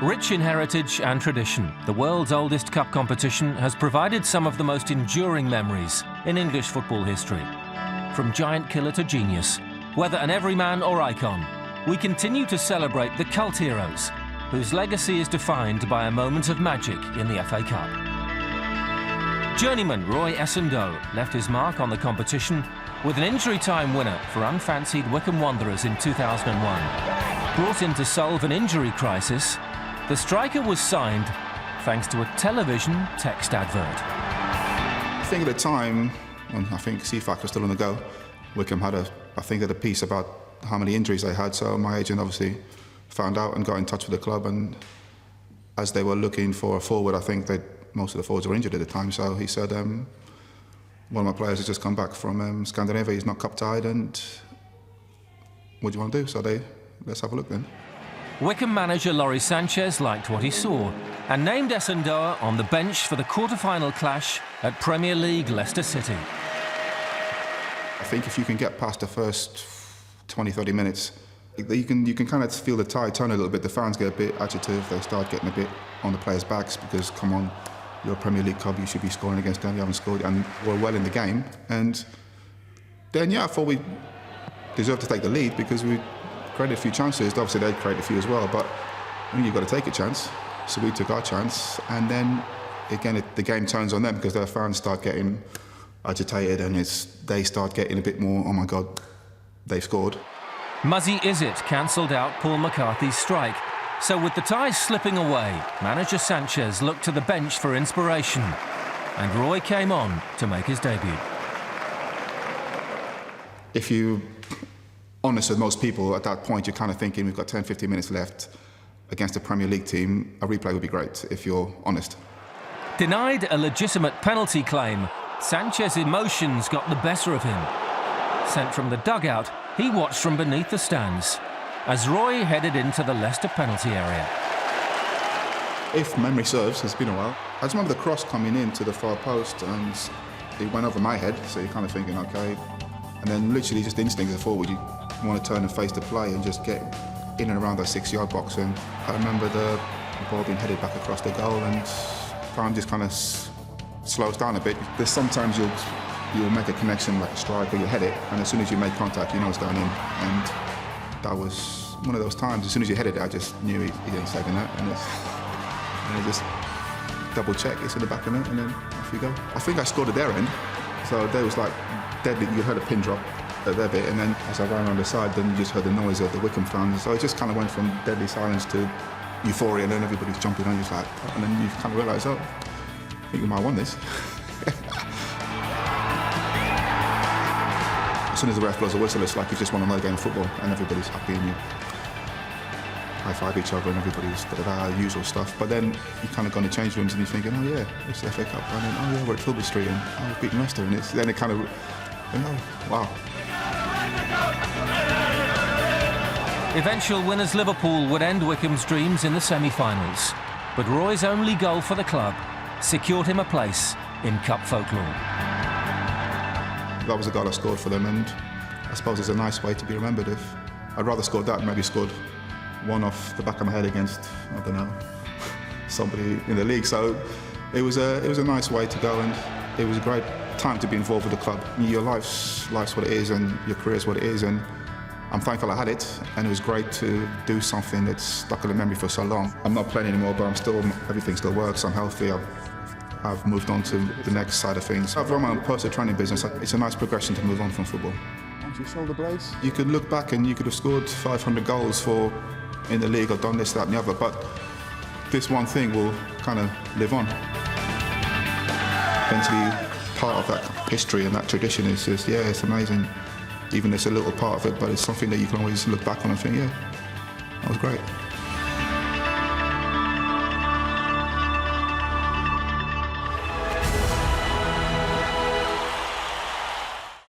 Rich in heritage and tradition, the world's oldest cup competition has provided some of the most enduring memories in English football history. From giant killer to genius, whether an everyman or icon, we continue to celebrate the cult heroes whose legacy is defined by a moment of magic in the FA Cup. Journeyman Roy Essandoh left his mark on the competition with an injury-time winner for unfancied Wycombe Wanderers in 2001. Brought in to solve an injury crisis, the striker was signed thanks to a television text advert. I think at the time, when I think CEEFAX was still on the go, Wycombe had a piece about how many injuries they had, so my agent obviously found out and got in touch with the club, and as they were looking for a forward, I think that most of the forwards were injured at the time, so he said, one of my players has just come back from Scandinavia, he's not cup tied, and what do you want to do? So let's have a look then. Wycombe manager Lawrie Sanchez liked what he saw and named Essandoh on the bench for the quarter-final clash at Premier League Leicester City. I think if you can get past the first 20-30 minutes, you can kind of feel the tide turn a little bit. The fans get a bit agitated, they start getting a bit on the players' backs because, come on, you're a Premier League club, you should be scoring against them, you haven't scored, and we're well in the game. And then, yeah, I thought we deserved to take the lead because we created a few chances. Obviously, they created a few as well, but I mean, you've got to take a chance. So we took our chance, and then, again, the game turns on them because their fans start getting agitated and they start getting a bit more, oh my God, they've scored. Muzzy Izzet cancelled out Paul McCarthy's strike. So with the ties slipping away, manager Sanchez looked to the bench for inspiration. And Roy came on to make his debut. If you're honest with most people, at that point you're kind of thinking we've got 10-15 minutes left against a Premier League team, a replay would be great, if you're honest. Denied a legitimate penalty claim, Sanchez's emotions got the better of him. Sent from the dugout, he watched from beneath the stands as Roy headed into the Leicester penalty area. If memory serves, it's been a while. I just remember the cross coming in to the far post and it went over my head, so you're kind of thinking, okay. And then literally just instinct as a forward, you want to turn and face the play and just get in and around that 6-yard box. And I remember the ball being headed back across the goal and time just kind of slows down a bit. There's sometimes you'll make a connection like a strike or you head it, and as soon as you make contact, you know it's going in. And that was one of those times, as soon as you headed it, I just knew he ain't saving that. And I just double check, it's in the back of it, and then off you go. I think I scored at their end, so there was like deadly, you heard a pin drop at their bit, and then as I ran around the side, then you just heard the noise of the Wycombe fans. So it just kind of went from deadly silence to euphoria, and then everybody's jumping on you, like, and then you kind of realise, oh, I think we might have won this. As soon as the ref blows a whistle, it's like you've just won another game of football and everybody's happy and you high-five each other and everybody's got usual stuff. But then you kind of go in the change rooms and you're thinking, oh yeah, it's the FA Cup. And then, oh yeah, we're at Filbert Street and oh, we're beating Leicester. And then it kind of, wow. Eventual winners Liverpool would end Wycombe's dreams in the semi-finals. But Roy's only goal for the club secured him a place in cup folklore. That was the goal I scored for them, and I suppose it's a nice way to be remembered. If I'd rather scored that than maybe scored one off the back of my head against, I don't know, somebody in the league. So it was a nice way to go, and it was a great time to be involved with the club. Your life's what it is, and your career's what it is, and I'm thankful I had it, and it was great to do something that's stuck in the memory for so long. I'm not playing anymore, but everything still works. I'm healthy. I've moved on to the next side of things. I've run my own personal training business. It's a nice progression to move on from football. Once you sold the blades? You could look back and you could have scored 500 goals in the league or done this, that and the other, but this one thing will kind of live on. And to be part of that history and that tradition is just, yeah, it's amazing. Even if it's a little part of it, but it's something that you can always look back on and think, yeah, that was great.